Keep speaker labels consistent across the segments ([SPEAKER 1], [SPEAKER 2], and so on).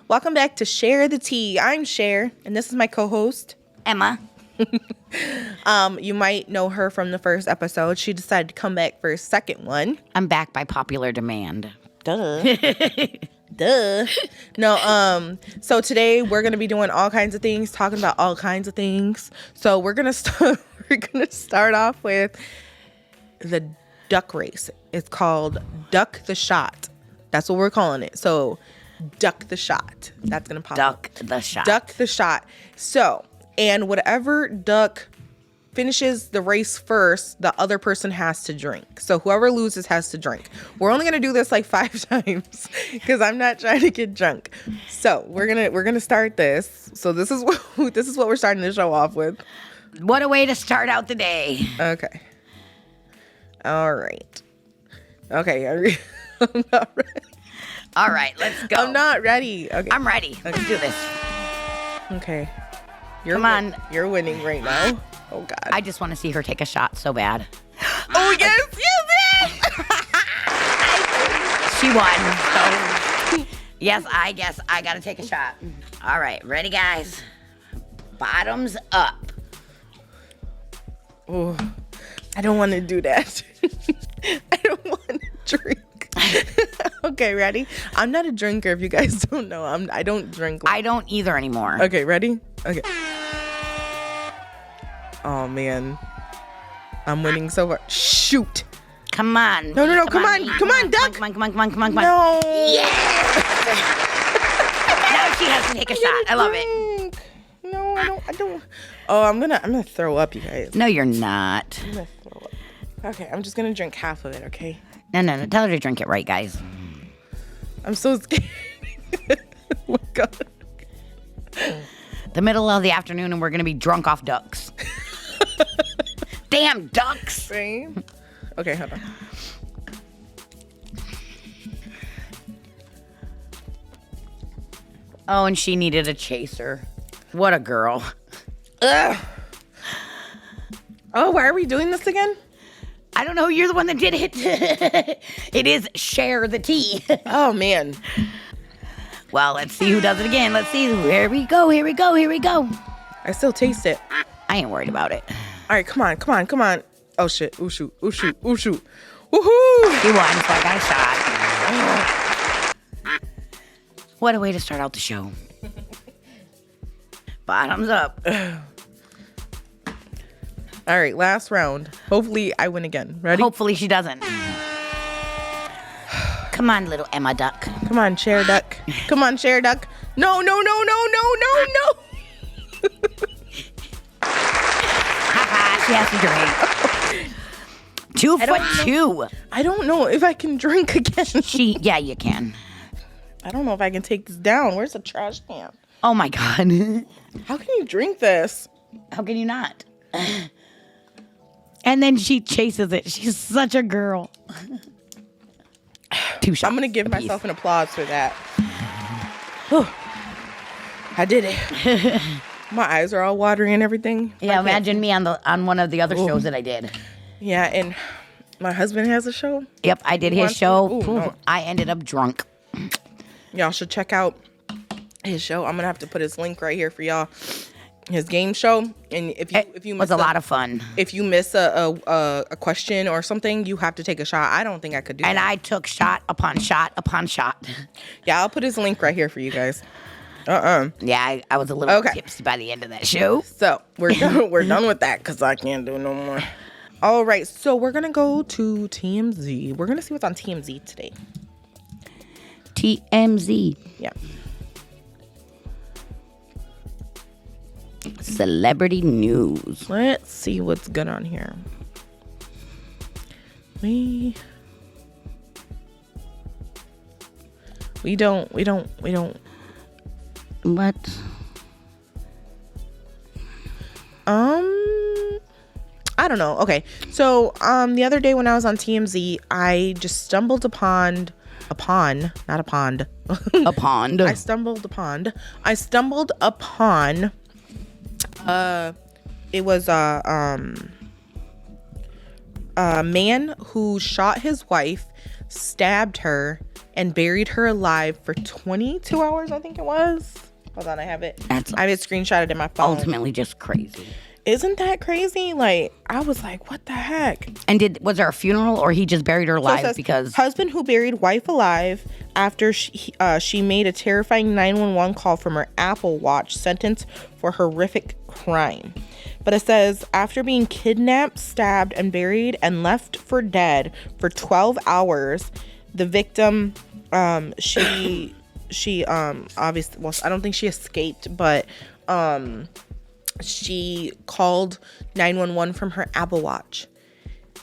[SPEAKER 1] Welcome back to Cherthetea. I'm Cher, and this is my co-host,
[SPEAKER 2] Emma.
[SPEAKER 1] You might know her from the first episode. She decided to come back for a second one.
[SPEAKER 2] I'm back by popular demand.
[SPEAKER 1] Duh. Duh. No, so today we're gonna be doing all kinds of things, talking about all kinds of things. So we're gonna start off with the duck race. It's called Duck the Shot. That's what we're calling it. So duck the shot. That's gonna pop up.
[SPEAKER 2] Duck the shot.
[SPEAKER 1] Duck the shot. So, and whatever duck finishes the race first, the other person has to drink. So whoever loses has to drink. We're only gonna do this like 5 times because I'm not trying to get drunk. So we're gonna start this. So this is what we're starting the show off with.
[SPEAKER 2] What a way to start out the day.
[SPEAKER 1] Okay. All right. Okay. I'm not ready.
[SPEAKER 2] All right, let's go.
[SPEAKER 1] I'm not ready. Okay.
[SPEAKER 2] I'm ready. Okay. Let's do this.
[SPEAKER 1] Okay.
[SPEAKER 2] Come on.
[SPEAKER 1] You're winning right now. Oh, God.
[SPEAKER 2] I just want to see her take a shot so bad.
[SPEAKER 1] Oh, yes.
[SPEAKER 2] She won. So, yes, I guess I got to take a shot. All right, ready, guys? Bottoms up.
[SPEAKER 1] Oh, I don't want to do that. I don't want to drink. Okay, ready? I'm not a drinker. If you guys don't know, I don't drink.
[SPEAKER 2] I don't either anymore.
[SPEAKER 1] Okay, ready? Okay. Oh man, I'm winning so far. Shoot!
[SPEAKER 2] Come on.
[SPEAKER 1] No! Come on, duck!
[SPEAKER 2] Come on.
[SPEAKER 1] No!
[SPEAKER 2] Yes! Now she has to take a shot. I love it.
[SPEAKER 1] No, I don't. Oh, I'm gonna throw up, you guys.
[SPEAKER 2] No, you're not.
[SPEAKER 1] I'm gonna throw up. Okay, I'm just gonna drink half of it. Okay.
[SPEAKER 2] No. Tell her to drink it right, guys.
[SPEAKER 1] I'm so scared. Oh my God.
[SPEAKER 2] The middle of the afternoon, and we're gonna be drunk off ducks. Damn ducks!
[SPEAKER 1] Same. Okay, hold on.
[SPEAKER 2] Oh, and she needed a chaser. What a girl.
[SPEAKER 1] Ugh. Oh, why are we doing this again?
[SPEAKER 2] I don't know. You're the one that did it. It is Cherthetea.
[SPEAKER 1] Oh, man.
[SPEAKER 2] Well, let's see who does it again. Let's see. Here we go.
[SPEAKER 1] I still taste it.
[SPEAKER 2] I ain't worried about it.
[SPEAKER 1] All right, come on. Oh, shit. Ooh, shoot. Woohoo!
[SPEAKER 2] She won, so I got a shot. What a way to start out the show. Bottoms up.
[SPEAKER 1] All right, last round. Hopefully, I win again. Ready?
[SPEAKER 2] Hopefully she doesn't. Come on, little Emma duck.
[SPEAKER 1] Come on, Cher duck. Come on, Cher duck. No.
[SPEAKER 2] She has to drink. 2 for 2.
[SPEAKER 1] I don't know if I can drink again.
[SPEAKER 2] Yeah, you can.
[SPEAKER 1] I don't know if I can take this down. Where's the trash can?
[SPEAKER 2] Oh my God.
[SPEAKER 1] How can you drink this?
[SPEAKER 2] How can you not? And then she chases it. She's such a girl. 2 shots.
[SPEAKER 1] I'm going to give myself an applause for that. Whew. I did it. My eyes are all watery and everything.
[SPEAKER 2] Yeah, imagine me on one of the other shows that I did.
[SPEAKER 1] Yeah, and my husband has a show.
[SPEAKER 2] Yep, I did his show.
[SPEAKER 1] No.
[SPEAKER 2] I ended up drunk.
[SPEAKER 1] Y'all should check out his show. I'm going to have to put his link right here for y'all. His game show, and if you
[SPEAKER 2] was
[SPEAKER 1] miss
[SPEAKER 2] a lot of fun.
[SPEAKER 1] If you miss a question or something, you have to take a shot. I don't think I could do that.
[SPEAKER 2] And I took shot upon shot upon shot.
[SPEAKER 1] Yeah, I'll put his link right here for you guys.
[SPEAKER 2] Yeah, I was a little tipsy by the end of that show.
[SPEAKER 1] So we're done. We're done with that because I can't do no more. All right, so we're gonna go to TMZ. We're gonna see what's on TMZ today.
[SPEAKER 2] TMZ.
[SPEAKER 1] Yeah.
[SPEAKER 2] Celebrity news.
[SPEAKER 1] Let's see what's good on here. We don't.
[SPEAKER 2] What?
[SPEAKER 1] I don't know. Okay. So, the other day when I was on TMZ, I just stumbled upon a pond.
[SPEAKER 2] A pond.
[SPEAKER 1] I stumbled upon it was a man who shot his wife, stabbed her, and buried her alive for 22 hours, I think it was. Hold on, I have it. I have it screenshotted in my phone.
[SPEAKER 2] Ultimately just crazy.
[SPEAKER 1] Isn't that crazy? Like, I was like, what the heck?
[SPEAKER 2] And was there a funeral, or he just buried her alive?
[SPEAKER 1] So it says,
[SPEAKER 2] because
[SPEAKER 1] husband who buried wife alive after she made a terrifying 911 call from her Apple Watch, sentenced for horrific crime. But it says, after being kidnapped, stabbed, and buried and left for dead for 12 hours, the victim, she obviously, well, I don't think she escaped, but she called 911 from her Apple Watch.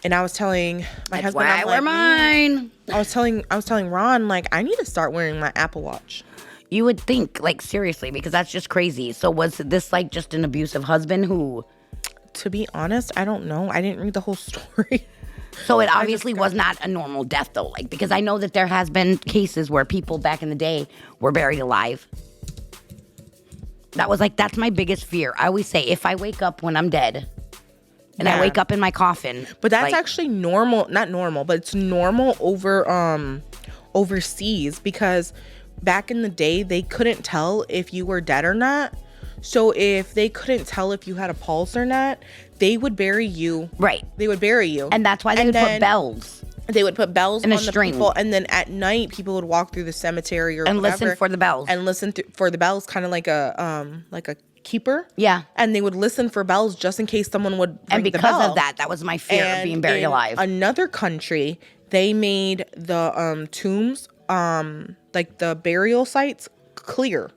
[SPEAKER 1] And I was telling my husband,
[SPEAKER 2] I wear mine.
[SPEAKER 1] I was telling Ron, like, I need to start wearing my Apple Watch.
[SPEAKER 2] You would think, like, seriously, because that's just crazy. So was this like just an abusive husband who?
[SPEAKER 1] To be honest, I don't know. I didn't read the whole story.
[SPEAKER 2] So it obviously was not a normal death, though, like, because I know that there has been cases where people back in the day were buried alive. That's my biggest fear. I always say, if I wake up when I'm dead and I wake up in my coffin.
[SPEAKER 1] But that's actually normal, not normal, but it's normal overseas, because back in the day, they couldn't tell if you were dead or not. So if they couldn't tell if you had a pulse or not, they would bury you.
[SPEAKER 2] Right.
[SPEAKER 1] They would bury you.
[SPEAKER 2] And that's why they would put bells.
[SPEAKER 1] They would put bells on the
[SPEAKER 2] string.
[SPEAKER 1] people, and then at night people would walk through the cemetery or
[SPEAKER 2] and
[SPEAKER 1] whatever,
[SPEAKER 2] listen for the bells.
[SPEAKER 1] And listen for the bells, kind of like a keeper.
[SPEAKER 2] Yeah.
[SPEAKER 1] And they would listen for bells just in case someone would ring
[SPEAKER 2] and
[SPEAKER 1] the
[SPEAKER 2] because
[SPEAKER 1] bell.
[SPEAKER 2] of that was my fear of being buried alive.
[SPEAKER 1] Another country, they made the tombs, like the burial sites, clear,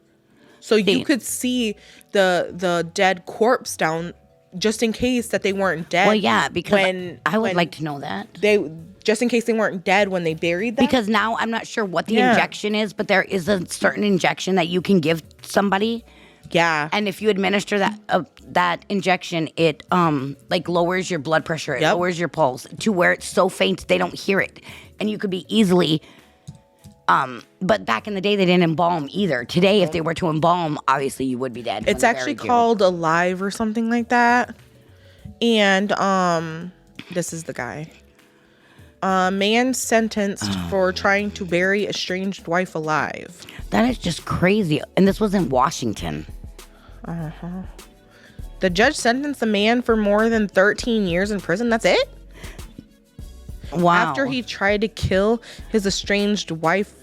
[SPEAKER 1] so you could see the dead corpse down, just in case that they weren't dead.
[SPEAKER 2] Well, yeah, because I would like to know that.
[SPEAKER 1] Just in case they weren't dead when they buried them.
[SPEAKER 2] Because now I'm not sure what the injection is, but there is a certain injection that you can give somebody.
[SPEAKER 1] Yeah.
[SPEAKER 2] And if you administer that injection, it like lowers your blood pressure, it lowers your pulse to where it's so faint they don't hear it. And you could be easily but back in the day they didn't embalm either. Today if they were to embalm, obviously you would be dead.
[SPEAKER 1] It's actually called Alive or something like that. And this is the guy. Man sentenced for trying to bury estranged wife alive.
[SPEAKER 2] That is just crazy. And this was in Washington.
[SPEAKER 1] The judge sentenced the man for more than 13 years in prison. That's it?
[SPEAKER 2] Wow.
[SPEAKER 1] After he tried to kill his estranged wife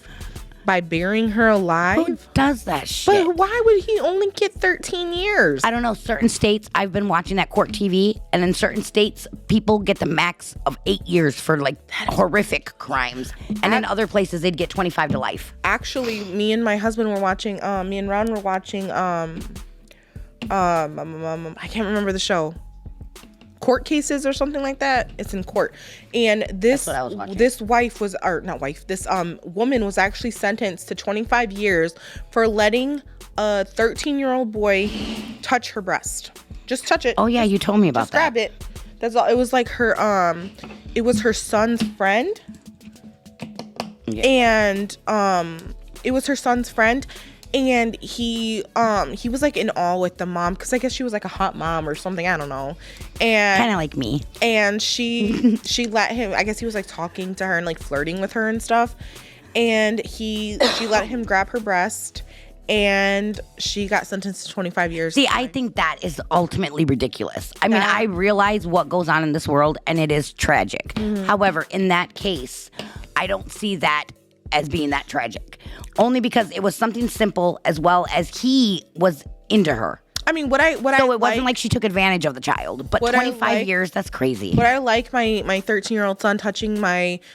[SPEAKER 1] by burying her alive.
[SPEAKER 2] Who does that shit?
[SPEAKER 1] But why would he only get 13 years?
[SPEAKER 2] I don't know. Certain states, I've been watching that court TV, and in certain states, people get the max of 8 years for like horrific crimes. And in other places, they'd get 25 to life.
[SPEAKER 1] Actually, me and my husband were watching, me and Ron were watching, I can't remember the show. Court Cases or something like that. It's in court. And this woman was actually sentenced to 25 years for letting a 13-year-old boy touch her breast. Just touch it.
[SPEAKER 2] Oh yeah, you told me about that.
[SPEAKER 1] Grab it. That's all. It was like her it was her son's friend. Yeah. And it was her son's friend. And he was like in awe with the mom, because I guess she was like a hot mom or something, I don't know. And
[SPEAKER 2] kind of like me.
[SPEAKER 1] And she let him, I guess he was like talking to her and like flirting with her and stuff. And she let him grab her breast, and she got sentenced to 25 years.
[SPEAKER 2] See, I think that is ultimately ridiculous. I mean, I realize what goes on in this world, and it is tragic. Mm-hmm. However, in that case, I don't see that as being that tragic. Only because it was something simple, as well as he was into her.
[SPEAKER 1] I mean, it
[SPEAKER 2] wasn't like she took advantage of the child, but 25 years, that's crazy.
[SPEAKER 1] Would I like my 13-year-old son touching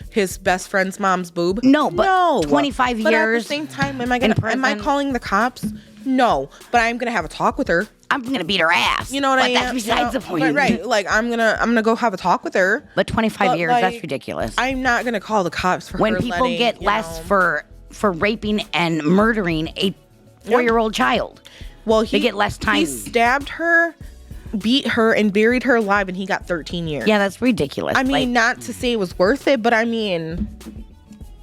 [SPEAKER 1] his best friend's mom's boob?
[SPEAKER 2] No, but 25
[SPEAKER 1] but
[SPEAKER 2] years.
[SPEAKER 1] But at the same time, am I calling the cops? No, but I'm gonna have a talk with her.
[SPEAKER 2] I'm gonna beat her ass.
[SPEAKER 1] You know what I mean?
[SPEAKER 2] But that's besides the point.
[SPEAKER 1] Right. Like I'm gonna go have a talk with her.
[SPEAKER 2] But 25 years, like, that's ridiculous.
[SPEAKER 1] I'm not gonna call the cops for
[SPEAKER 2] when people get less for raping and murdering a 4-year-old child.
[SPEAKER 1] Well,
[SPEAKER 2] they get less time.
[SPEAKER 1] He stabbed her, beat her, and buried her alive, and he got 13 years.
[SPEAKER 2] Yeah, that's ridiculous.
[SPEAKER 1] I mean, not to say it was worth it, but I mean,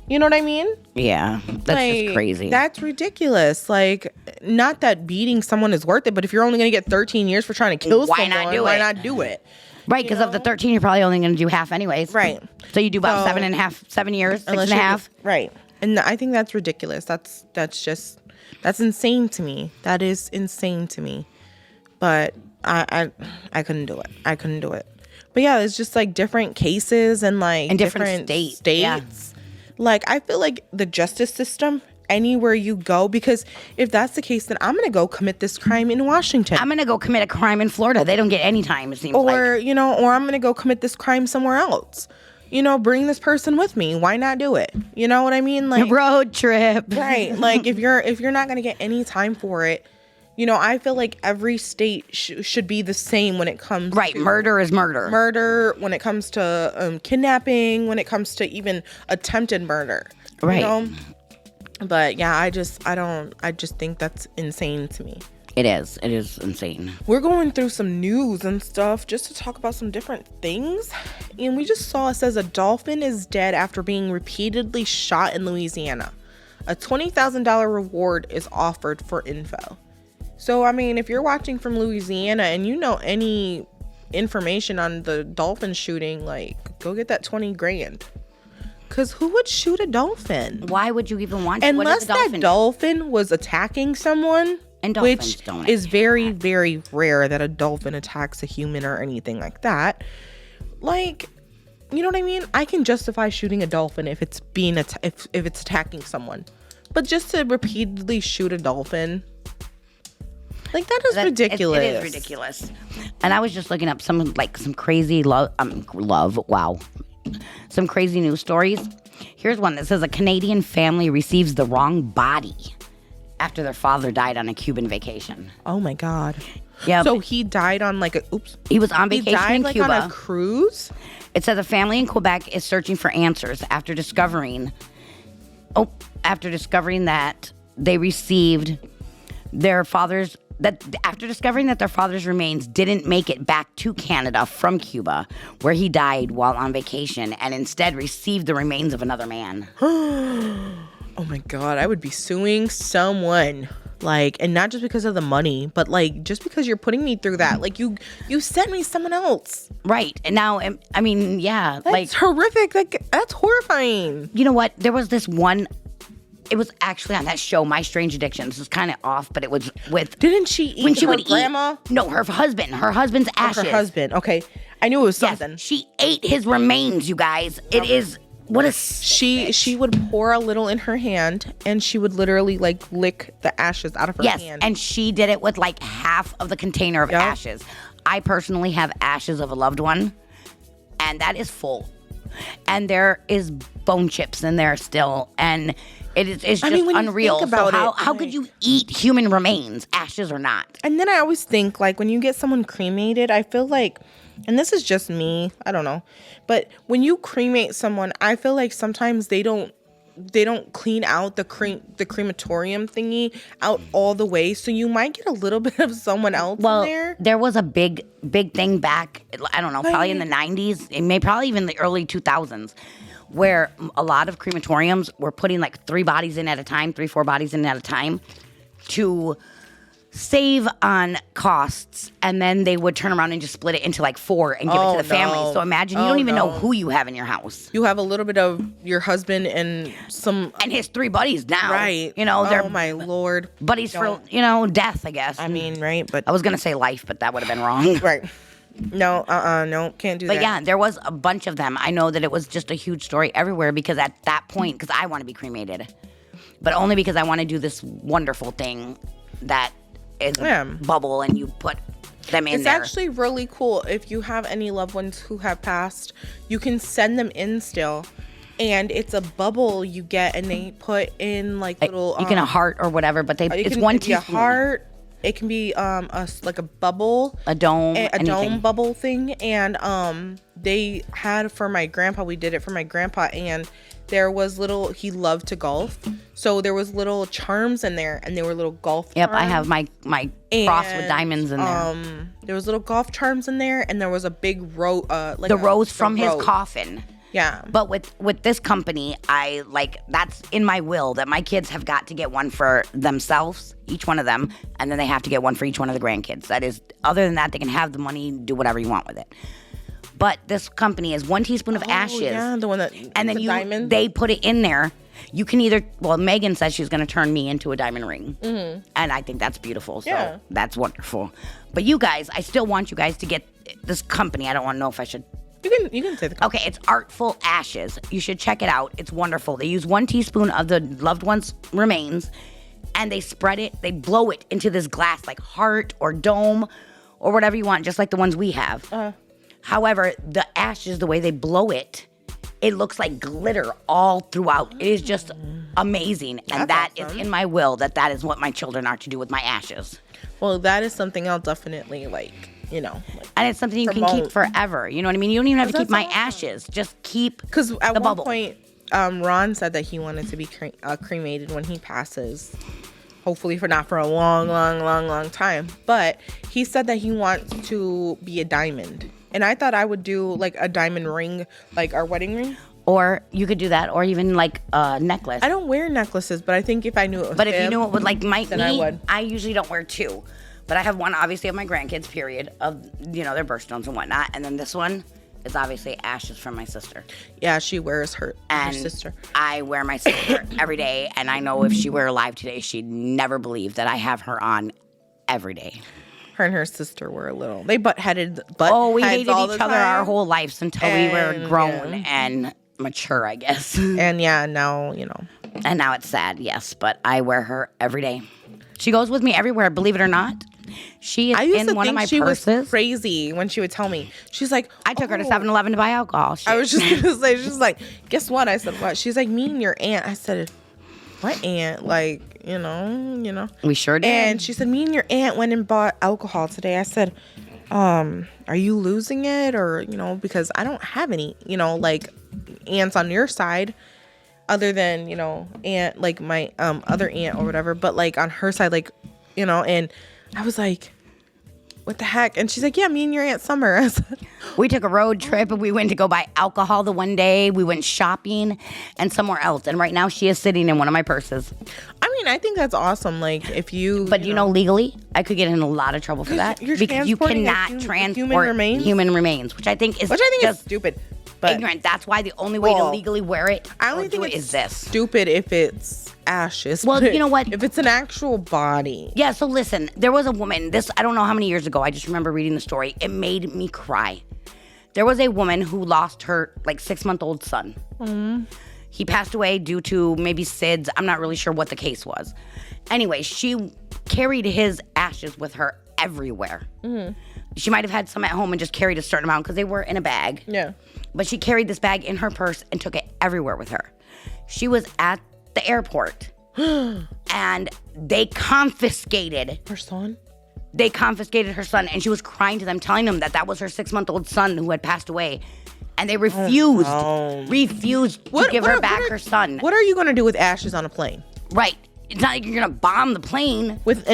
[SPEAKER 1] you know what I mean?
[SPEAKER 2] Yeah, that's just crazy.
[SPEAKER 1] That's ridiculous. Like, not that beating someone is worth it, but if you're only going to get 13 years for trying to kill someone, why not do it?
[SPEAKER 2] Right, because of the 13, you're probably only going to do half anyways.
[SPEAKER 1] Right.
[SPEAKER 2] So you do about
[SPEAKER 1] So-
[SPEAKER 2] 7 years, 6.5.
[SPEAKER 1] Right. And I think that's ridiculous. That's insane to me. That is insane to me. But I couldn't do it. I couldn't do it. But yeah, it's just like different cases and like
[SPEAKER 2] And different states. Yeah.
[SPEAKER 1] Like I feel like the justice system, anywhere you go, because if that's the case, then I'm gonna go commit this crime in Washington.
[SPEAKER 2] I'm going to go commit a crime in Florida. They don't get any time, it seems like.
[SPEAKER 1] Or I'm gonna go commit this crime somewhere else. Bring this person with me. Why not do it? You know what I mean? Like
[SPEAKER 2] Road trip.
[SPEAKER 1] right. Like if you're not gonna get any time for it, I feel like every state should be the same when it comes
[SPEAKER 2] Right,
[SPEAKER 1] to
[SPEAKER 2] murder is murder.
[SPEAKER 1] murder, when it comes to kidnapping, when it comes to even attempted murder.
[SPEAKER 2] Right.
[SPEAKER 1] But yeah, I just think that's insane to me.
[SPEAKER 2] It is insane.
[SPEAKER 1] We're going through some news and stuff just to talk about some different things. And we just saw, it says a dolphin is dead after being repeatedly shot in Louisiana. A $20,000 reward is offered for info. So, I mean, if you're watching from Louisiana and you know any information on the dolphin shooting, like, go get that 20 grand. Because who would shoot a dolphin?
[SPEAKER 2] Why would you even want to?
[SPEAKER 1] Unless that dolphin was attacking someone.
[SPEAKER 2] And dolphins
[SPEAKER 1] which
[SPEAKER 2] don't
[SPEAKER 1] is very, very rare that a dolphin attacks a human or anything like that. Like, you know what I mean? I can justify shooting a dolphin if it's if it's attacking someone. But just to repeatedly shoot a dolphin, like that is ridiculous.
[SPEAKER 2] It is ridiculous. And I was just looking up some crazy love. Wow. Some crazy news stories. Here's one that says a Canadian family receives the wrong body after their father died on a Cuban vacation.
[SPEAKER 1] Oh my God.
[SPEAKER 2] Yeah.
[SPEAKER 1] So he died on
[SPEAKER 2] He was on vacation in Cuba.
[SPEAKER 1] He died on a cruise?
[SPEAKER 2] It says a family in Quebec is searching for answers after discovering that they received after discovering that their father's remains didn't make it back to Canada from Cuba, where he died while on vacation, and instead received the remains of another man.
[SPEAKER 1] Oh my God, I would be suing someone. Like, and not just because of the money, but like just because you're putting me through that. Like you sent me someone else.
[SPEAKER 2] Right. And now, I mean, yeah.
[SPEAKER 1] That's horrific. Like, that's horrifying.
[SPEAKER 2] You know what? There was this one. It was actually on that show, My Strange Addiction. This is kind of off, but it was with...
[SPEAKER 1] Didn't she eat
[SPEAKER 2] when she
[SPEAKER 1] her
[SPEAKER 2] would
[SPEAKER 1] grandma?
[SPEAKER 2] No, her husband. Her husband's ashes.
[SPEAKER 1] Her husband. Okay. I knew it was something.
[SPEAKER 2] Yes, she ate his remains, you guys. It is... What a...
[SPEAKER 1] She would pour a little in her hand, and she would literally, like, lick the ashes out of her hand.
[SPEAKER 2] Yes, and she did it with, like, half of the container of ashes. I personally have ashes of a loved one, and that is full. And there is bone chips in there still, and... It's just unreal.
[SPEAKER 1] About
[SPEAKER 2] how could you eat human remains, ashes or not?
[SPEAKER 1] And then I always think, like, when you get someone cremated, I feel like, and this is just me, I don't know, but when you cremate someone, I feel like sometimes they don't clean out the crematorium thingy out all the way, so you might get a little bit of someone else in there.
[SPEAKER 2] There was a big thing back, I don't know, probably in the 90s, probably even the early 2000s. Where a lot of crematoriums were putting like 4 bodies in at a time to save on costs, and then they would turn around and just split it into like 4 and give it to the family. So imagine you don't even know who you have in your house.
[SPEAKER 1] You have a little bit of your husband and
[SPEAKER 2] his 3 buddies now.
[SPEAKER 1] Right.
[SPEAKER 2] They're
[SPEAKER 1] my Lord.
[SPEAKER 2] Buddies for death, I guess.
[SPEAKER 1] I mean, right, but
[SPEAKER 2] I was gonna say life, but that would have been wrong.
[SPEAKER 1] Right. No, no, can't do that.
[SPEAKER 2] But yeah, there was a bunch of them. I know that it was just a huge story everywhere because at that point, because I want to be cremated, but only because I want to do this wonderful thing that is a bubble and you put them in there.
[SPEAKER 1] It's actually really cool. If you have any loved ones who have passed, you can send them in still. And it's a bubble you get, and they put in like little...
[SPEAKER 2] You can a heart or whatever, but it's one teaspoon.
[SPEAKER 1] A heart. It can be like a bubble,
[SPEAKER 2] a dome,
[SPEAKER 1] dome bubble thing, and they had for my grandpa. We did it for my grandpa, and there was little. He loved to golf, so there was little charms in there, and they were little golf.
[SPEAKER 2] Yep,
[SPEAKER 1] charms.
[SPEAKER 2] I have my cross with diamonds in there.
[SPEAKER 1] There was little golf charms in there, and there was a big rose,
[SPEAKER 2] rose from his coffin.
[SPEAKER 1] Yeah.
[SPEAKER 2] But with this company, that's in my will that my kids have got to get one for themselves, each one of them, and then they have to get one for each one of the grandkids. That is, other than that, they can have the money, do whatever you want with it. But this company is 1 teaspoon of ashes.
[SPEAKER 1] Yeah, the one that
[SPEAKER 2] and then they put it in there. You can either, Megan says she's going to turn me into a diamond ring. Mm-hmm. And I think that's beautiful. So that's wonderful. But you guys, I still want you guys to get this company. I don't want to know if I should.
[SPEAKER 1] You can say the company.
[SPEAKER 2] Okay, it's Artful Ashes. You should check it out. It's wonderful. They use 1 teaspoon of the loved one's remains, and they spread it, they blow it into this glass like heart or dome or whatever you want, just like the ones we have. However, the ashes, the way they blow it, it looks like glitter all throughout. It is just amazing. And that is in my will, that is what my children are to do with my ashes.
[SPEAKER 1] Well, that is something I'll definitely
[SPEAKER 2] and it's something you can keep forever. You know what I mean? You don't even have to keep my ashes. Just keep
[SPEAKER 1] because at
[SPEAKER 2] the
[SPEAKER 1] one
[SPEAKER 2] bubble.
[SPEAKER 1] point, Ron said that he wanted to be cremated when he passes. Hopefully not for a long time. But he said that he wants to be a diamond. And I thought I would do like a diamond ring, like our wedding ring.
[SPEAKER 2] Or you could do that, or even like a necklace.
[SPEAKER 1] I don't wear necklaces, but I think if I knew it was
[SPEAKER 2] if you knew it would then
[SPEAKER 1] I would.
[SPEAKER 2] I usually don't wear 2. But I have one, obviously, of my grandkids, period, of, their birthstones and whatnot. And then this one is obviously ashes from my sister.
[SPEAKER 1] Yeah, she wears her sister.
[SPEAKER 2] I wear my sister every day. And I know if she were alive today, she'd never believe that I have her on every day.
[SPEAKER 1] Her and her sister were a little, they butt-headed.
[SPEAKER 2] We hated each other our whole lives until we were grown and mature, I guess.
[SPEAKER 1] And now,
[SPEAKER 2] And now it's sad, yes. But I wear her every day. She goes with me everywhere, believe it or not. She is in one of my purses.
[SPEAKER 1] She was crazy when she would tell me. She's like,
[SPEAKER 2] I took her to 7-Eleven to buy alcohol.
[SPEAKER 1] I was just gonna say, she's like, guess what? I said, what? She's like, me and your aunt. I said, what aunt? Like,
[SPEAKER 2] We sure did.
[SPEAKER 1] And she said, me and your aunt went and bought alcohol today. I said, are you losing it? Or, because I don't have any, like aunts on your side. Other than, aunt, like my other aunt or whatever. But like on her side, like, and I was like, what the heck? And she's like, yeah, me and your Aunt Summer. I said,
[SPEAKER 2] we took a road trip and we went to go buy alcohol the one day. We went shopping and somewhere else. And right now she is sitting in one of my purses.
[SPEAKER 1] I mean, I think that's awesome. Like if you...
[SPEAKER 2] But legally, I could get in a lot of trouble for that. Because you cannot transport human remains. Which I think is
[SPEAKER 1] stupid.
[SPEAKER 2] But ignorant. That's why the only way to legally wear it is this.
[SPEAKER 1] Stupid if it's ashes.
[SPEAKER 2] Well, you know what?
[SPEAKER 1] If it's an actual body.
[SPEAKER 2] Yeah, so listen, there was a woman, I don't know how many years ago, I just remember reading the story. It made me cry. There was a woman who lost her 6-month-old son. Mm-hmm. He passed away due to maybe SIDS. I'm not really sure what the case was. Anyway, she carried his ashes with her everywhere. Mm-hmm. She might have had some at home and just carried a certain amount because they were in a bag.
[SPEAKER 1] Yeah.
[SPEAKER 2] But she carried this bag in her purse and took it everywhere with her. She was at the airport and they confiscated
[SPEAKER 1] her son.
[SPEAKER 2] They confiscated her son, and she was crying to them, telling them that was her 6-month-old son who had passed away, and they refused to give her back her son.
[SPEAKER 1] What are you going to do with ashes on a plane?
[SPEAKER 2] Right. It's not like you're gonna bomb the plane
[SPEAKER 1] with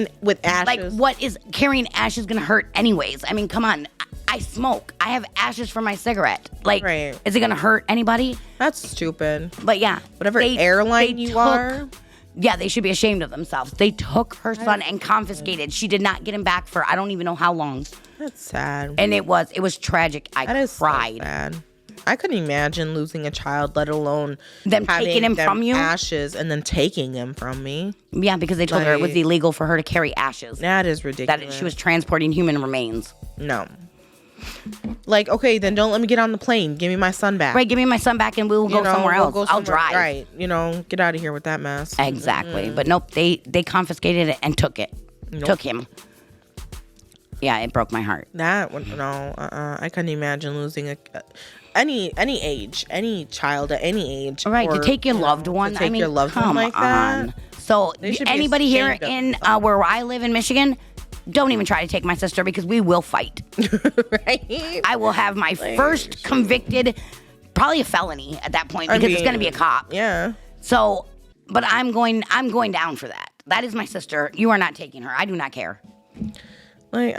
[SPEAKER 1] ashes.
[SPEAKER 2] Like, what is carrying ashes gonna hurt anyways? I mean, come on. I smoke. I have ashes for my cigarette. Like, Is it gonna hurt anybody?
[SPEAKER 1] That's stupid.
[SPEAKER 2] But yeah,
[SPEAKER 1] whatever airline you are.
[SPEAKER 2] Yeah, they should be ashamed of themselves. They took her son and confiscated. She did not get him back for I don't even know how long.
[SPEAKER 1] That's sad.
[SPEAKER 2] And it was tragic. I cried.
[SPEAKER 1] So sad. I couldn't imagine losing a child, let alone
[SPEAKER 2] them taking him from you,
[SPEAKER 1] ashes, and then taking him from me.
[SPEAKER 2] Yeah, because they told her it was illegal for her to carry ashes.
[SPEAKER 1] That is ridiculous.
[SPEAKER 2] That she was transporting human remains.
[SPEAKER 1] No. Like, okay, then don't let me get on the plane. Give me my son back.
[SPEAKER 2] Right, give me my son back, and we'll go somewhere else. I'll drive.
[SPEAKER 1] Right, get out of here with that mess.
[SPEAKER 2] Exactly, but nope, they confiscated it and took it. Nope. Took him. Yeah, it broke my heart.
[SPEAKER 1] I couldn't imagine losing any age, any child at any age.
[SPEAKER 2] Right, to take your loved one.
[SPEAKER 1] To take your loved one like that.
[SPEAKER 2] So anybody here in where I live in Michigan, don't even try to take my sister because we will fight.
[SPEAKER 1] Right?
[SPEAKER 2] I will have my first convicted, probably a felony at that point because it's going to be a cop.
[SPEAKER 1] Yeah.
[SPEAKER 2] So, but I'm going down for that. That is my sister. You are not taking her. I do not care.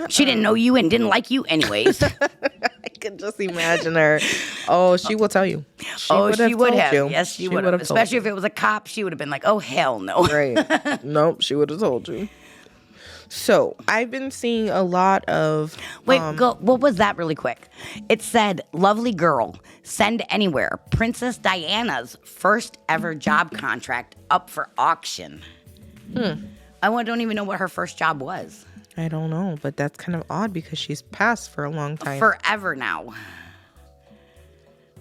[SPEAKER 2] She didn't know you and didn't like you anyways.
[SPEAKER 1] I could just imagine her. Oh, she will tell you.
[SPEAKER 2] She would have. Yes, she would have. Especially if it was a cop, she would have been like, oh, hell no.
[SPEAKER 1] Right. Nope, she would have told you. So I've been seeing a lot of.
[SPEAKER 2] Wait, what was that really quick? It said, lovely girl, send anywhere. Princess Diana's first ever job contract up for auction. I don't even know what her first job was.
[SPEAKER 1] I don't know, but that's kind of odd because she's passed for a long time.
[SPEAKER 2] Forever now.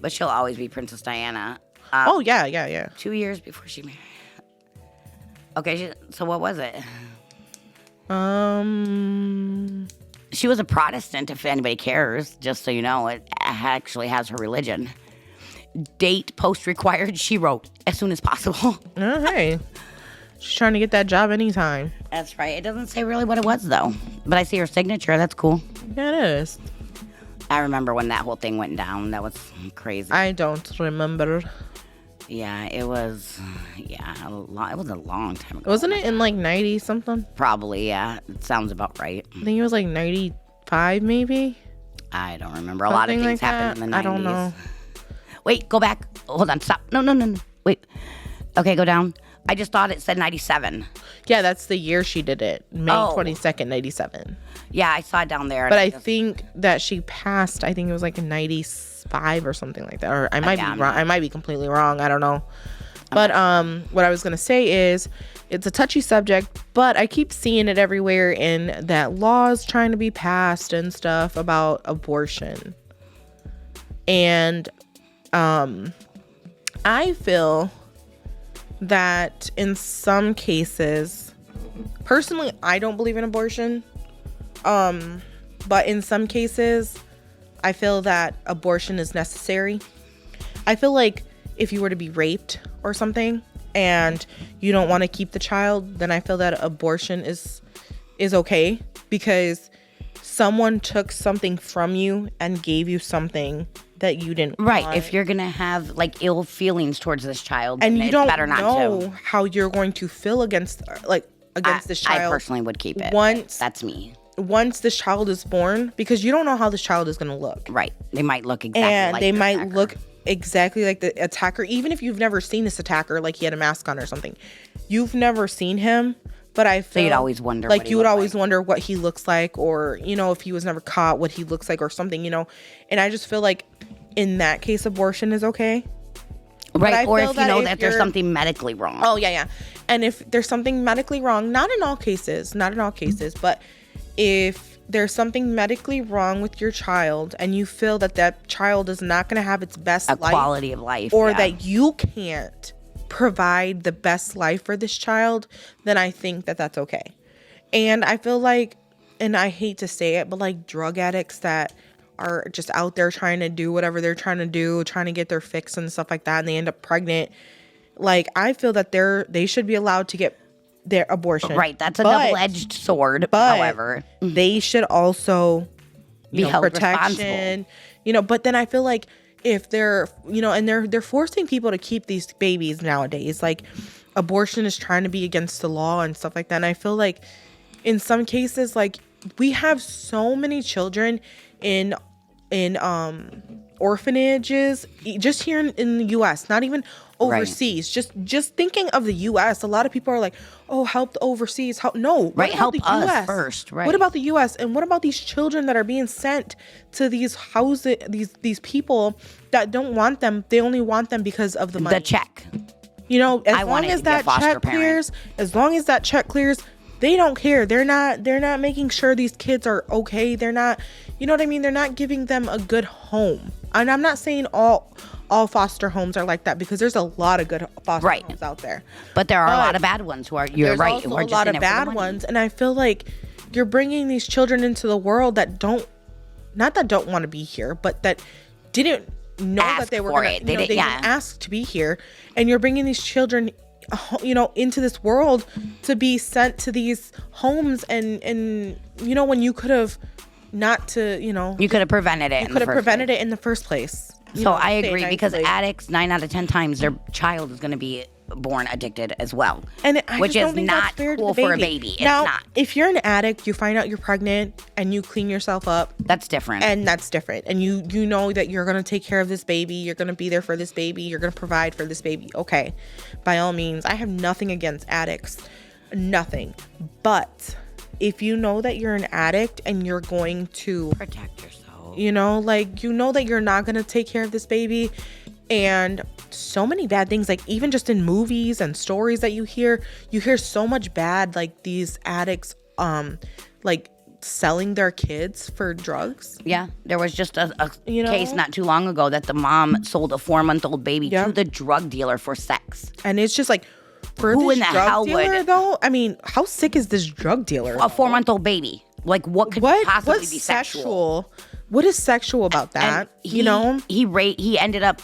[SPEAKER 2] But she'll always be Princess Diana.
[SPEAKER 1] Oh, yeah.
[SPEAKER 2] 2 years before she married. Okay, so what was it? She was a Protestant, if anybody cares, just so you know. It actually has her religion. Date post required, she wrote, as soon as possible.
[SPEAKER 1] Oh, hey. She's trying to get that job anytime.
[SPEAKER 2] That's right. It doesn't say really what it was, though. But I see her signature. That's cool.
[SPEAKER 1] Yeah, it is.
[SPEAKER 2] I remember when that whole thing went down. That was crazy.
[SPEAKER 1] I don't remember.
[SPEAKER 2] Yeah, it was. Yeah, it was a long time ago.
[SPEAKER 1] Wasn't it in like 90 something?
[SPEAKER 2] Probably, yeah. It sounds about right.
[SPEAKER 1] I think it was like 95, maybe.
[SPEAKER 2] I don't remember. A lot of things happened in the 90s.
[SPEAKER 1] I don't know.
[SPEAKER 2] Wait, go back. Hold on, stop. No. Wait. Okay, go down. I just thought it said 97.
[SPEAKER 1] Yeah, that's the year she did it. May 22nd, 97.
[SPEAKER 2] Yeah, I saw it down there.
[SPEAKER 1] But I think that she passed, I think it was like in 95 or something like that. Or I might be wrong. I might be completely wrong. I don't know. But what I was going to say is it's a touchy subject, but I keep seeing it everywhere in that laws trying to be passed and stuff about abortion. And I feel that in some cases, personally, I don't believe in abortion. But in some cases, I feel that abortion is necessary. I feel like if you were to be raped or something and you don't want to keep the child, then I feel that abortion is okay because someone took something from you and gave you something that you didn't want.
[SPEAKER 2] If you're gonna have like ill feelings towards this child,
[SPEAKER 1] and
[SPEAKER 2] then
[SPEAKER 1] you don't
[SPEAKER 2] better not
[SPEAKER 1] know
[SPEAKER 2] to.
[SPEAKER 1] how you're going to feel against this child.
[SPEAKER 2] I personally would keep it. That's me.
[SPEAKER 1] Once this child is born, because you don't know how this child is going to look.
[SPEAKER 2] Right. They might look exactly like the attacker.
[SPEAKER 1] Look exactly like the attacker, even if you've never seen this attacker, like he had a mask on or something. You've never seen him, but I feel
[SPEAKER 2] so you'd always wonder
[SPEAKER 1] like you would always wonder what he looks like, or, you know, if he was never caught, what he looks like or something, you know. And I just feel like in that case, abortion is okay.
[SPEAKER 2] Right. Or if you know that there's something medically wrong.
[SPEAKER 1] Oh, yeah. And if there's something medically wrong, not in all cases, but if there's something medically wrong with your child and you feel that that child is not going to have its best life,
[SPEAKER 2] quality of life,
[SPEAKER 1] or that you can't provide the best life for this child, then I think that that's okay. And I feel like, and I hate to say it, but like drug addicts that are just out there trying to do whatever they're trying to do, trying to get their fix and stuff like that, and they end up pregnant, like I feel that they should be allowed to get their abortion.
[SPEAKER 2] Right, that's a double-edged sword.
[SPEAKER 1] But
[SPEAKER 2] however,
[SPEAKER 1] they should also
[SPEAKER 2] be held
[SPEAKER 1] protection,
[SPEAKER 2] responsible.
[SPEAKER 1] You know, but then I feel like if they're, you know, and they're forcing people to keep these babies nowadays, like abortion is trying to be against the law and stuff like that. And I feel like in some cases, like we have so many children in orphanages just here in the US, not even overseas. Right. Just thinking of the US, a lot of people are like, oh, help the overseas. Help
[SPEAKER 2] help
[SPEAKER 1] the
[SPEAKER 2] us
[SPEAKER 1] US
[SPEAKER 2] first. Right.
[SPEAKER 1] What about the US? And what about these children that are being sent to these houses, these people that don't want them? They only want them because of the money.
[SPEAKER 2] The check.
[SPEAKER 1] You know, as long as that check clears, they don't care. They're not making sure these kids are okay. They're not, you know what I mean? They're not giving them a good home. And I'm not saying all foster homes are like that, because there's a lot of good foster homes out there.
[SPEAKER 2] But there are a lot of bad ones who are, you're right.
[SPEAKER 1] There's also a lot of bad ones. And I feel like you're bringing these children into the world that don't want to be here, but that didn't know that they were going to, they didn't ask to be here. And you're bringing these children, you know, into this world to be sent to these homes, and you know, when you could have you could have prevented it. You could have prevented it in the first place.
[SPEAKER 2] So I agree, because addicts, 9 out of 10 times, their child is going to be born addicted as well, which is not cool for a baby.
[SPEAKER 1] Now,
[SPEAKER 2] it's not.
[SPEAKER 1] If you're an addict, you find out you're pregnant and you clean yourself up.
[SPEAKER 2] That's different.
[SPEAKER 1] And you know that you're going to take care of this baby. You're going to be there for this baby. You're going to provide for this baby. Okay, by all means, I have nothing against addicts, nothing. But if you know that you're an addict and you're going to
[SPEAKER 2] protect yourself,
[SPEAKER 1] like, that you're not going to take care of this baby, and so many bad things, like even just in movies and stories that you hear so much bad, like these addicts, like selling their kids for drugs.
[SPEAKER 2] Yeah, there was just a case not too long ago that the mom sold a 4-month-old baby to the drug dealer for sex.
[SPEAKER 1] And it's just like, for
[SPEAKER 2] who
[SPEAKER 1] this
[SPEAKER 2] in the
[SPEAKER 1] drug
[SPEAKER 2] hell
[SPEAKER 1] dealer,
[SPEAKER 2] would?
[SPEAKER 1] though, I mean, how sick is this drug dealer?
[SPEAKER 2] A 4-month-old baby. Like, what could possibly be sexual?
[SPEAKER 1] What is sexual about that?
[SPEAKER 2] And he ended up.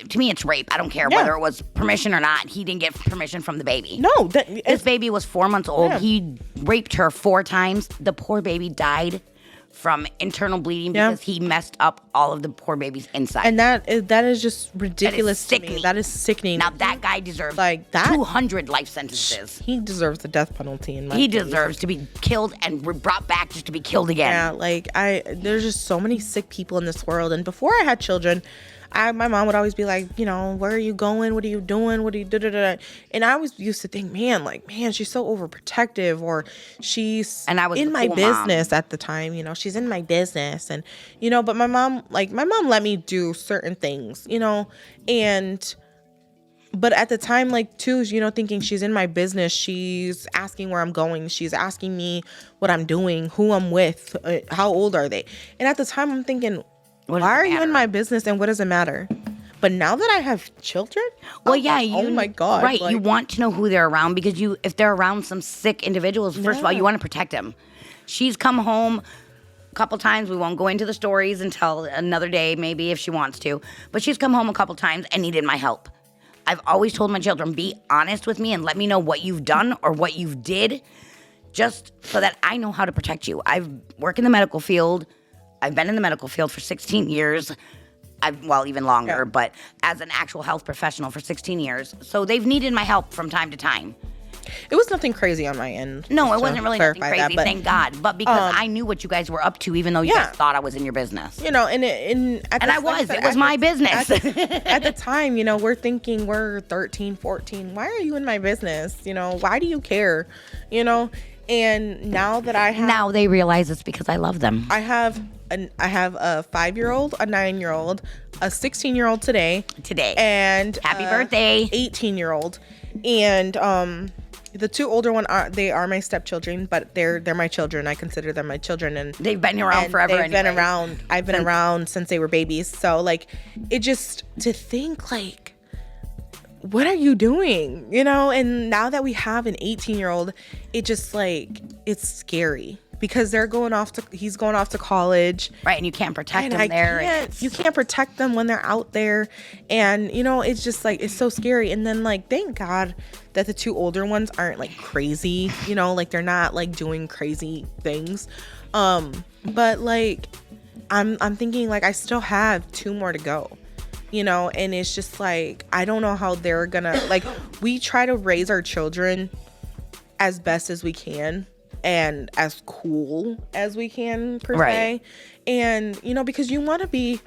[SPEAKER 2] To me, it's rape. I don't care whether it was permission or not. He didn't get permission from the baby.
[SPEAKER 1] No.
[SPEAKER 2] This baby was 4 months old.
[SPEAKER 1] Yeah.
[SPEAKER 2] He raped her 4 times. The poor baby died from internal bleeding because he messed up all of the poor baby's inside.
[SPEAKER 1] And that is just ridiculous to me. That is sickening.
[SPEAKER 2] Now, that guy deserves
[SPEAKER 1] like that
[SPEAKER 2] 200 life sentences.
[SPEAKER 1] He deserves the death penalty in my
[SPEAKER 2] He
[SPEAKER 1] opinion.
[SPEAKER 2] deserves to be killed and brought back just to be killed again.
[SPEAKER 1] Yeah, like there's just so many sick people in this world. And before I had children, my mom would always be like, where are you going? What are you doing? What are you da-da-da? And I always used to think, man, she's so overprotective, or she's
[SPEAKER 2] and I was
[SPEAKER 1] in my business at the time, she's in my business. And, but my mom let me do certain things, but at the time, too, thinking she's in my business, she's asking where I'm going. She's asking me what I'm doing, who I'm with, how old are they? And at the time I'm thinking, why are you in my business and what does it matter? But now that I have children,
[SPEAKER 2] oh
[SPEAKER 1] my God.
[SPEAKER 2] Right, you want to know who they're around because if they're around some sick individuals, first of all, you want to protect them. She's come home a couple times. We won't go into the stories until another day, maybe if she wants to. But she's come home a couple times and needed my help. I've always told my children, be honest with me and let me know what you've done or what you've did, just so that I know how to protect you. I work in the medical field. I've been in the medical field for 16 years. Even longer, but as an actual health professional for 16 years. So they've needed my help from time to time.
[SPEAKER 1] It was nothing crazy on my end.
[SPEAKER 2] No, it wasn't really nothing crazy, thank God. But because I knew what you guys were up to, even though you guys thought I was in your business.
[SPEAKER 1] And I was.
[SPEAKER 2] It was my business.
[SPEAKER 1] At the time, we're thinking we're 13, 14. Why are you in my business? Why do you care? And now that I have...
[SPEAKER 2] Now they realize it's because I love them.
[SPEAKER 1] I have a 5-year-old, a 9-year-old, a 16-year-old today, and
[SPEAKER 2] happy birthday,
[SPEAKER 1] 18-year-old, and the 2 older one are my stepchildren, but they're my children. I consider them my children, and
[SPEAKER 2] they've been around forever.
[SPEAKER 1] They've been around. I've been around since they were babies. So it just to think what are you doing? And now that we have an 18-year-old, it just it's scary. Because he's going off to college.
[SPEAKER 2] Right, and you can't protect them there.
[SPEAKER 1] You can't protect them when they're out there. And, it's just it's so scary. And then thank God that the 2 older ones aren't crazy, they're not doing crazy things. But I'm thinking I still have 2 more to go. And it's just I don't know how they're gonna we try to raise our children as best as we can and as cool as we can per se. And because you want to be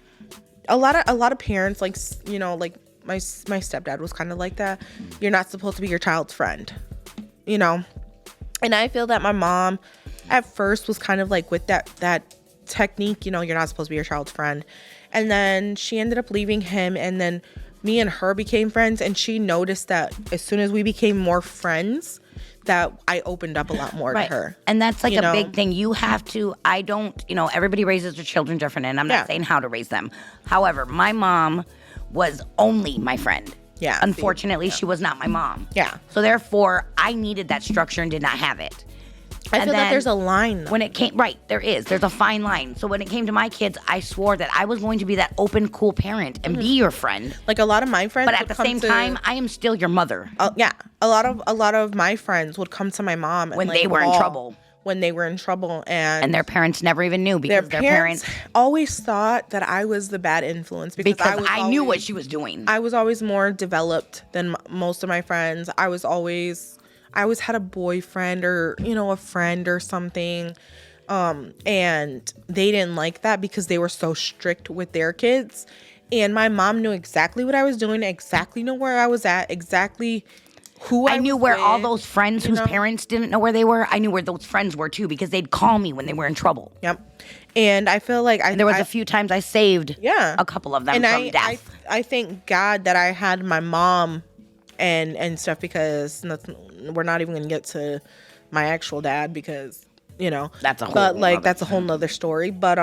[SPEAKER 1] a lot of parents my stepdad was kind of like that. You're not supposed to be your child's friend, and I feel that my mom at first was kind of with that technique, you're not supposed to be your child's friend. And then she ended up leaving him, and then me and her became friends, and she noticed that as soon as we became more friends, that I opened up a lot more to her.
[SPEAKER 2] And that's a big thing. You have to, everybody raises their children different, and I'm not saying how to raise them. However, my mom was only my friend.
[SPEAKER 1] Yeah.
[SPEAKER 2] Unfortunately, she was not my mom.
[SPEAKER 1] Yeah.
[SPEAKER 2] So therefore, I needed that structure and did not have it.
[SPEAKER 1] I feel that there's a line, though.
[SPEAKER 2] When it came, there's a fine line. So when it came to my kids, I swore that I was going to be that open, cool parent and be your friend.
[SPEAKER 1] A lot of my friends,
[SPEAKER 2] but at the same time, I am still your mother.
[SPEAKER 1] Yeah, a lot of my friends would come to my mom
[SPEAKER 2] when they were in trouble.
[SPEAKER 1] When they were in trouble, and
[SPEAKER 2] their parents never even knew because their parents
[SPEAKER 1] always thought that I was the bad influence because
[SPEAKER 2] I knew what she was doing.
[SPEAKER 1] I was always more developed than most of my friends. I always had a boyfriend or, a friend or something. And they didn't like that because they were so strict with their kids. And my mom knew exactly what I was doing, exactly knew where I was at, exactly who
[SPEAKER 2] I knew where all
[SPEAKER 1] with,
[SPEAKER 2] those friends whose parents didn't know where they were, I knew where those friends were too, because they'd call me when they were in trouble.
[SPEAKER 1] Yep. And I feel like
[SPEAKER 2] there was a few times I saved a couple of them
[SPEAKER 1] and
[SPEAKER 2] from death.
[SPEAKER 1] I thank God that I had my mom and stuff, because we're not even gonna get to my actual dad, because
[SPEAKER 2] that's a whole
[SPEAKER 1] that's a whole nother story. But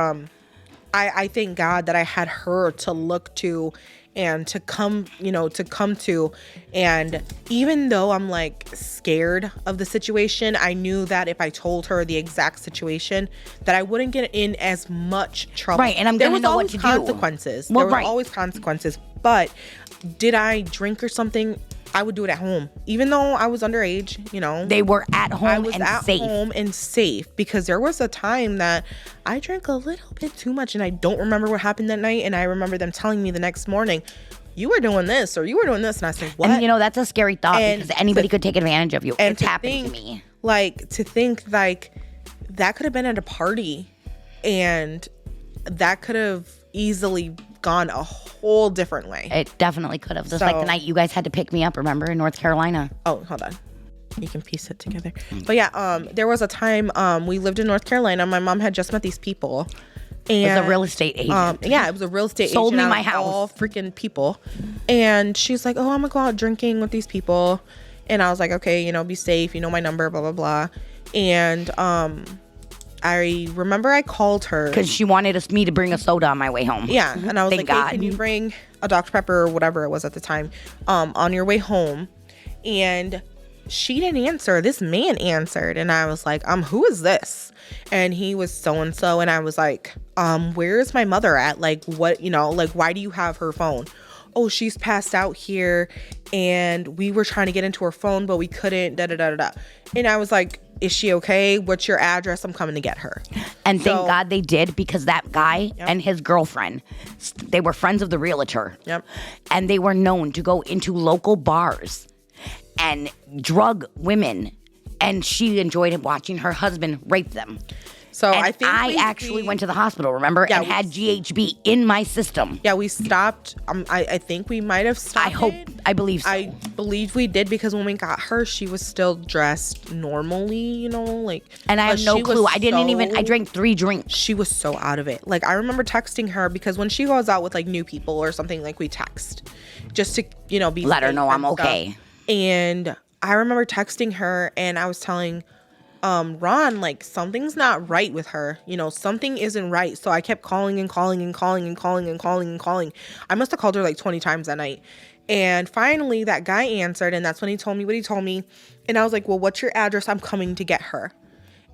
[SPEAKER 1] I thank God that I had her to look to and to come to. And even though I'm like scared of the situation, I knew that if I told her the exact situation, that I wouldn't get in as much trouble.
[SPEAKER 2] Right, and there was know
[SPEAKER 1] always
[SPEAKER 2] what to
[SPEAKER 1] consequences.
[SPEAKER 2] Do. Well,
[SPEAKER 1] there were always consequences. But did I drink or something? I would do it at home, even though I was underage.
[SPEAKER 2] They were at home.
[SPEAKER 1] I was
[SPEAKER 2] and
[SPEAKER 1] at
[SPEAKER 2] safe.
[SPEAKER 1] home and safe, because there was a time that I drank a little bit too much, and I don't remember what happened that night. And I remember them telling me the next morning, "You were doing this or you were doing this," and I said, "What?"
[SPEAKER 2] And that's a scary thought, because anybody could take advantage of you.
[SPEAKER 1] And
[SPEAKER 2] it's happened to me.
[SPEAKER 1] To think that could have been at a party, and that could have easily gone a whole different way.
[SPEAKER 2] It definitely could have. Just like the night you guys had to pick me up, remember, in North Carolina.
[SPEAKER 1] Oh, hold on. You can piece it together. But yeah, there was a time we lived in North Carolina. My mom had just met these people. And,
[SPEAKER 2] it was a real estate agent.
[SPEAKER 1] Yeah, it was a real estate agent.
[SPEAKER 2] Sold me my house.
[SPEAKER 1] All freaking people. And she's like, "Oh, I'm going to go out drinking with these people." And I was like, "Okay, be safe. You know my number, blah, blah, blah." And I remember I called her.
[SPEAKER 2] Because she wanted me to bring a soda on my way home.
[SPEAKER 1] Yeah, and I was like, "Hey, can you bring a Dr. Pepper," or whatever it was at the time, on your way home? And she didn't answer. This man answered, and I was like, "Who is this?" And he was so-and-so, and I was like, "Where's my mother at? Like, what, why do you have her phone?" "Oh, she's passed out here, and we were trying to get into her phone, but we couldn't, da-da-da-da-da." And I was like, "Is she okay? What's your address? I'm coming to get her."
[SPEAKER 2] And thank God they did, because that guy and his girlfriend, they were friends of the realtor.
[SPEAKER 1] Yep.
[SPEAKER 2] And they were known to go into local bars and drug women. And she enjoyed watching her husband rape them.
[SPEAKER 1] So
[SPEAKER 2] and
[SPEAKER 1] I think
[SPEAKER 2] I actually went to the hospital, remember, and had GHB in my system.
[SPEAKER 1] Yeah, we stopped. I think we might have stopped.
[SPEAKER 2] I believe so.
[SPEAKER 1] I believe we did, because when we got her, she was still dressed normally,
[SPEAKER 2] And I have no clue. I drank 3 drinks.
[SPEAKER 1] She was so out of it. I remember texting her, because when she goes out with new people or something, we text just to be
[SPEAKER 2] let her know I'm
[SPEAKER 1] stuff.
[SPEAKER 2] okay.
[SPEAKER 1] And I remember texting her, and I was telling Ron, something's not right with her. Something isn't right. So I kept calling and calling and calling and calling and calling and calling. I must have called her 20 times that night. And finally that guy answered, and that's when he told me what he told me. And I was like, "Well, what's your address? I'm coming to get her."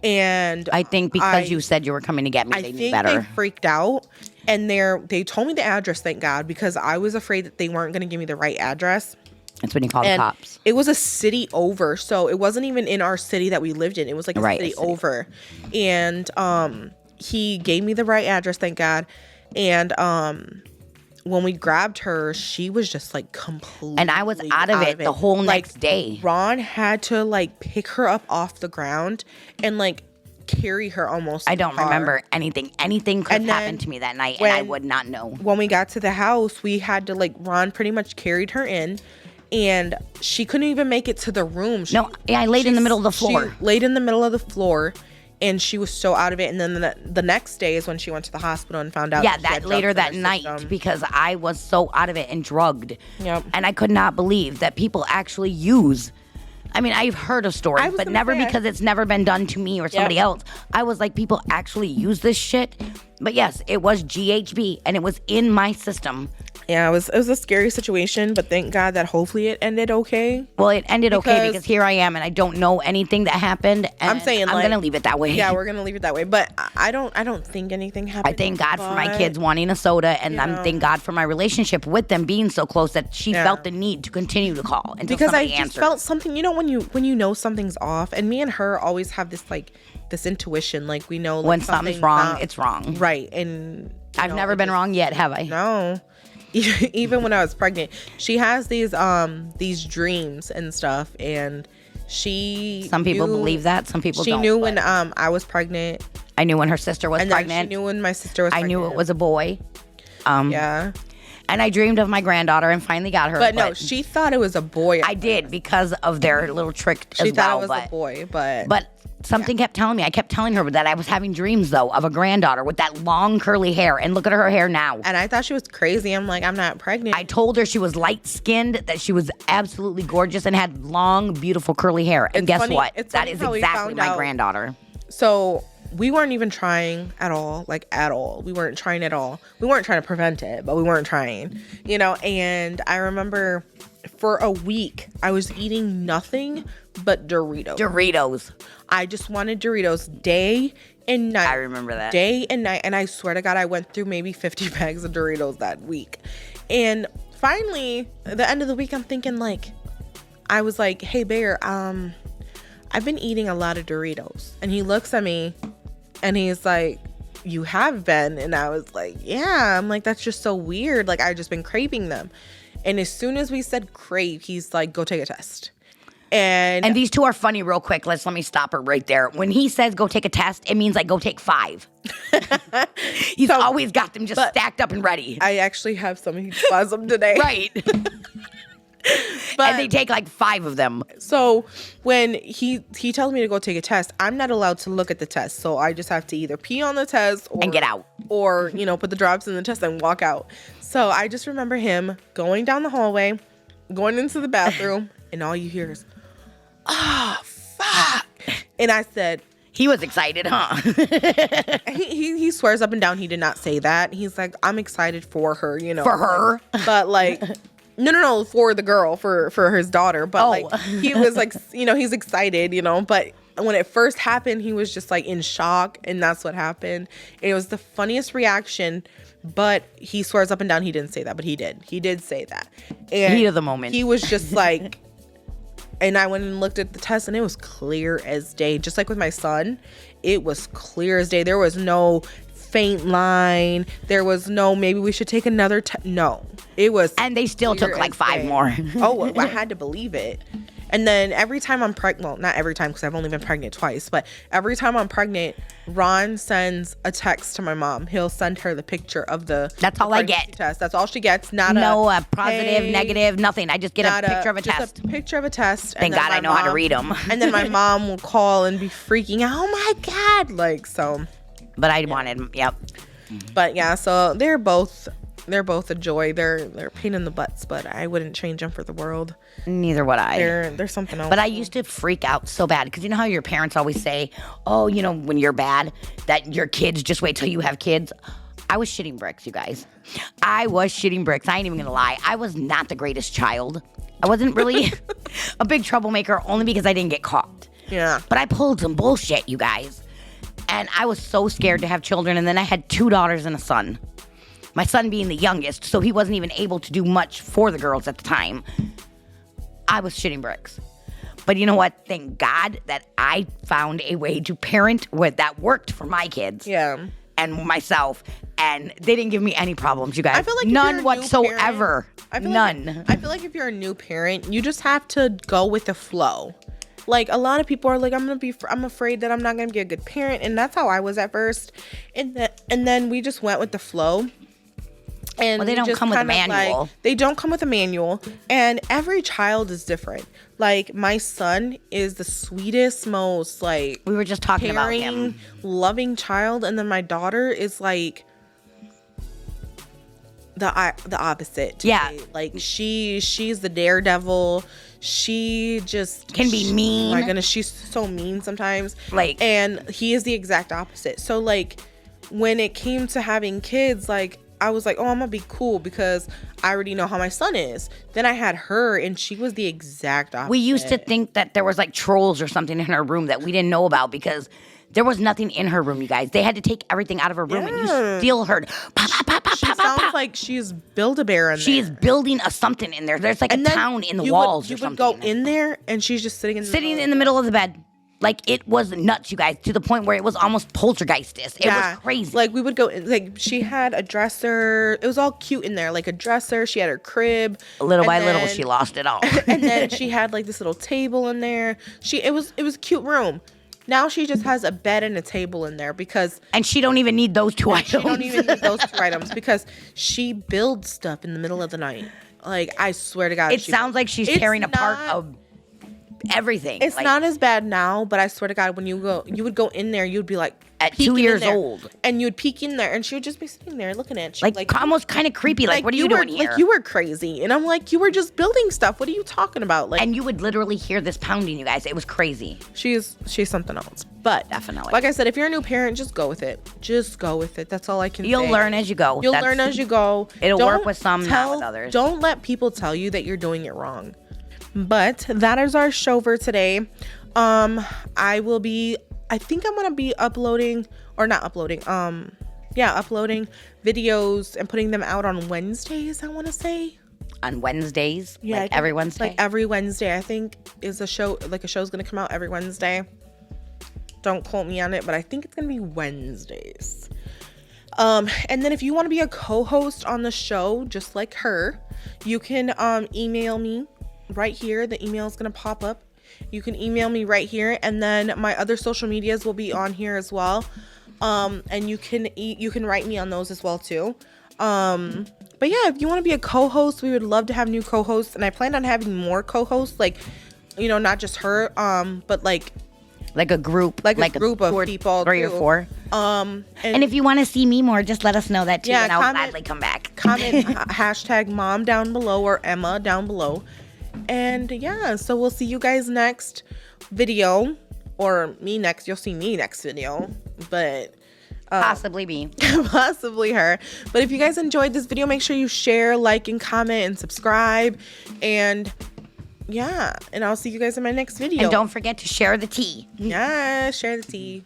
[SPEAKER 1] And
[SPEAKER 2] I think because you said you were coming to get me, they knew better.
[SPEAKER 1] They freaked out, and they told me the address, thank God, because I was afraid that they weren't going to give me the right address.
[SPEAKER 2] That's when you call the cops.
[SPEAKER 1] It was a city over, so it wasn't even in our city that we lived in. It was a city over. And he gave me the right address, thank God. And when we grabbed her, she was just completely
[SPEAKER 2] and I was out of it the whole next day.
[SPEAKER 1] Ron had to pick her up off the ground and carry her almost.
[SPEAKER 2] I don't remember anything. Anything could have happened to me that night, and I would not know.
[SPEAKER 1] When we got to the house, we had to Ron pretty much carried her in. And she couldn't even make it to the room.
[SPEAKER 2] I laid in the middle of the floor.
[SPEAKER 1] She laid in the middle of the floor, and she was so out of it. And then the next day is when she went to the hospital and found out.
[SPEAKER 2] Yeah, that later that night, because I was so out of it and drugged. Yep. And I could not believe that people actually use. I mean, I've heard of stories, but never because it's never been done to me or somebody else. I was like, people actually use this shit. But yes, it was GHB, and it was in my system.
[SPEAKER 1] Yeah, it was a scary situation, but thank God that hopefully it ended okay.
[SPEAKER 2] Well, it ended okay because here I am, and I don't know anything that happened. And I'm saying I'm gonna leave it that way.
[SPEAKER 1] Yeah, we're gonna leave it that way. But I don't think anything happened.
[SPEAKER 2] I thank God for my kids wanting a soda, and I thank God for my relationship with them being so close that she felt the need to continue to call until somebody answered.
[SPEAKER 1] Just felt something. When you know something's off, and me and her always have this this intuition, we know
[SPEAKER 2] when something's wrong, it's wrong.
[SPEAKER 1] Right, and
[SPEAKER 2] I've never been wrong yet, have I?
[SPEAKER 1] No. Even when I was pregnant, she has these dreams and stuff, and some people
[SPEAKER 2] believe that, some people don't.
[SPEAKER 1] She knew when I was pregnant.
[SPEAKER 2] I knew when her sister was pregnant.
[SPEAKER 1] She knew when my sister was pregnant.
[SPEAKER 2] I knew it was a boy.
[SPEAKER 1] Yeah.
[SPEAKER 2] And I dreamed of my granddaughter and finally got her.
[SPEAKER 1] But no, she thought it was a boy.
[SPEAKER 2] I did because of their little trick as well.
[SPEAKER 1] She thought it was a boy,
[SPEAKER 2] But something kept telling me. I kept telling her that I was having dreams, though, of a granddaughter with that long curly hair. And look at her hair now.
[SPEAKER 1] And I thought she was crazy. I'm like, I'm not pregnant.
[SPEAKER 2] I told her she was light-skinned, that she was absolutely gorgeous and had long, beautiful curly hair. And guess what? That is exactly my granddaughter.
[SPEAKER 1] So we weren't even trying at all, like at all. We weren't trying at all. We weren't trying to prevent it, but we weren't trying, you know. And I remember for a week, I was eating nothing but Doritos. I just wanted Doritos day and night.
[SPEAKER 2] I remember that.
[SPEAKER 1] Day and night. And I swear to God, I went through maybe 50 bags of Doritos that week. And finally, at the end of the week, I'm thinking like, I was like, hey, Bear, I've been eating a lot of Doritos. And he looks at me and he's like, you have been? And I was like, yeah. I'm like, that's just so weird. Like, I've just been craving them. And as soon as we said crave, he's like, go take a test. And
[SPEAKER 2] these two are funny real quick. Let me stop her right there. When he says go take a test, it means like go take 5. He's always got them just stacked up and ready.
[SPEAKER 1] I actually have some. He buys them today.
[SPEAKER 2] Right. But, and they take like 5 of them.
[SPEAKER 1] So when he tells me to go take a test, I'm not allowed to look at the test. So I just have to either pee on the test
[SPEAKER 2] and get out.
[SPEAKER 1] Or, you know, put the drops in the test and walk out. So I just remember him going down the hallway, going into the bathroom, and all you hear is, oh, fuck. And I said,
[SPEAKER 2] he was excited, huh?
[SPEAKER 1] he swears up and down he did not say that. He's like, I'm excited for her, you know.
[SPEAKER 2] For her?
[SPEAKER 1] But like, no, for the girl, for his daughter. But like, he was like, you know, he's excited, you know. But when it first happened, he was just like in shock. And that's what happened. It was the funniest reaction. But he swears up and down he didn't say that. But he did. He did say that. And
[SPEAKER 2] heat of the moment.
[SPEAKER 1] He was just like... And I went and looked at the test, and it was clear as day. Just like with my son, it was clear as day. There was no faint line. There was no, maybe we should take another test. No, it was.
[SPEAKER 2] And they still took like 5 more.
[SPEAKER 1] Oh, I had to believe it. And then every time I'm pregnant, well, not every time because I've only been pregnant twice, but every time I'm pregnant, Ron sends a text to my mom. He'll send her the picture of the
[SPEAKER 2] That's all I get.
[SPEAKER 1] Test. That's all she gets. Not
[SPEAKER 2] a positive, negative, nothing. I just get a picture of a test.
[SPEAKER 1] A picture of a test.
[SPEAKER 2] Thank God I know how to read them.
[SPEAKER 1] And then my mom will call and be freaking out. Oh my God. Like, so.
[SPEAKER 2] But I wanted, yep.
[SPEAKER 1] But yeah, so they're both a joy. They're a pain in the butts, but I wouldn't change them for the world.
[SPEAKER 2] Neither would I.
[SPEAKER 1] They're something else.
[SPEAKER 2] But I used to freak out so bad because you know how your parents always say, oh, you know, when you're bad, that your kids, just wait till you have kids. I was shitting bricks, you guys. I was shitting bricks. I ain't even gonna lie. I was not the greatest child. I wasn't really a big troublemaker only because I didn't get caught.
[SPEAKER 1] Yeah.
[SPEAKER 2] But I pulled some bullshit, you guys. And I was so scared to have children. And then I had 2 daughters and a son. My son being the youngest, so he wasn't even able to do much for the girls at the time. I was shitting bricks. But you know what? Thank God that I found a way to parent that worked for my kids.
[SPEAKER 1] Yeah.
[SPEAKER 2] And myself. And they didn't give me any problems, you guys.
[SPEAKER 1] I feel like
[SPEAKER 2] none whatsoever. None.
[SPEAKER 1] I feel like if you're a new parent, you just have to go with the flow. Like, a lot of people are like, I'm afraid that I'm not gonna be a good parent, and that's how I was at first. And then we just went with the flow. And
[SPEAKER 2] they don't come with a manual.
[SPEAKER 1] They don't come with a manual, and every child is different. Like, my son is the sweetest, most like
[SPEAKER 2] we were just talking about him,
[SPEAKER 1] loving child, and then my daughter is like the opposite.
[SPEAKER 2] Yeah,
[SPEAKER 1] like she's the daredevil. She just
[SPEAKER 2] can be mean.
[SPEAKER 1] Oh my goodness, she's so mean sometimes.
[SPEAKER 2] Like,
[SPEAKER 1] and he is the exact opposite. So like, when it came to having kids, like, I was like, oh, I'm gonna be cool because I already know how my son is. Then I had her, and she was the exact opposite.
[SPEAKER 2] We used to think that there was like trolls or something in her room that we didn't know about because there was nothing in her room, you guys. They had to take everything out of her room, and you still heard pop, pop, pop, pop,
[SPEAKER 1] she
[SPEAKER 2] pop,
[SPEAKER 1] sounds
[SPEAKER 2] pop.
[SPEAKER 1] like she's Build-A-Bear in there.
[SPEAKER 2] She is building something in there. There's like a town in the walls or something.
[SPEAKER 1] You would go in there, and she's just sitting in
[SPEAKER 2] the middle of the bed. Like, it was nuts, you guys, to the point where it was almost poltergeistist. It was crazy.
[SPEAKER 1] Like, we would go, like, she had a dresser. It was all cute in there. Like, a dresser. She had her crib.
[SPEAKER 2] Little by little, she lost it all.
[SPEAKER 1] And then she had, like, this little table in there. It was a cute room. Now she just has a bed and a table in there because...
[SPEAKER 2] And she don't even need those 2 items.
[SPEAKER 1] She don't even need those 2 items because she builds stuff in the middle of the night. Like, I swear to God.
[SPEAKER 2] It sounds like she's tearing apart everything.
[SPEAKER 1] It's not as bad now, but I swear to God, when you would go in there, you'd be like...
[SPEAKER 2] At 2 years old.
[SPEAKER 1] And you'd peek in there, and she would just be sitting there looking at you.
[SPEAKER 2] Like almost kind of creepy. Like, what are you doing here?
[SPEAKER 1] Like, you were crazy. And I'm like, you were just building stuff. What are you talking about? Like,
[SPEAKER 2] and you would literally hear this pounding, you guys. It was crazy.
[SPEAKER 1] She's something else. But
[SPEAKER 2] definitely,
[SPEAKER 1] like I said, if you're a new parent, just go with it. Just go with it. That's all I can say.
[SPEAKER 2] You'll learn as you go.
[SPEAKER 1] You'll learn as you go.
[SPEAKER 2] It'll work with some, not with others.
[SPEAKER 1] Don't let people tell you that you're doing it wrong. But that is our show for today. I think I'm gonna be uploading videos and putting them out on Wednesdays, I want to say.
[SPEAKER 2] On Wednesdays?
[SPEAKER 1] Yeah.
[SPEAKER 2] Like every Wednesday?
[SPEAKER 1] Like every Wednesday, I think, is a show's going to come out every Wednesday. Don't quote me on it, but I think it's going to be Wednesdays. And then if you want to be a co-host on the show, just like her, you can email me right here. The email is going to pop up. You can email me right here, and then my other social medias will be on here as well. And you can write me on those as well too. But yeah, if you want to be a co-host, we would love to have new co-hosts, and I plan on having more co-hosts, like, not just her, but like
[SPEAKER 2] a group,
[SPEAKER 1] like a group of people,
[SPEAKER 2] 3 or 4. And if you want to see me more, just let us know that too, and I'll gladly come back.
[SPEAKER 1] Comment hashtag mom down below or Emma down below. And yeah, so we'll see you guys next video, or me next. You'll see me next video, but
[SPEAKER 2] possibly me,
[SPEAKER 1] possibly her. But if you guys enjoyed this video, make sure you share, like, and comment, and subscribe. And yeah, and I'll see you guys in my next video.
[SPEAKER 2] And don't forget to share the tea.
[SPEAKER 1] Yeah, share the tea.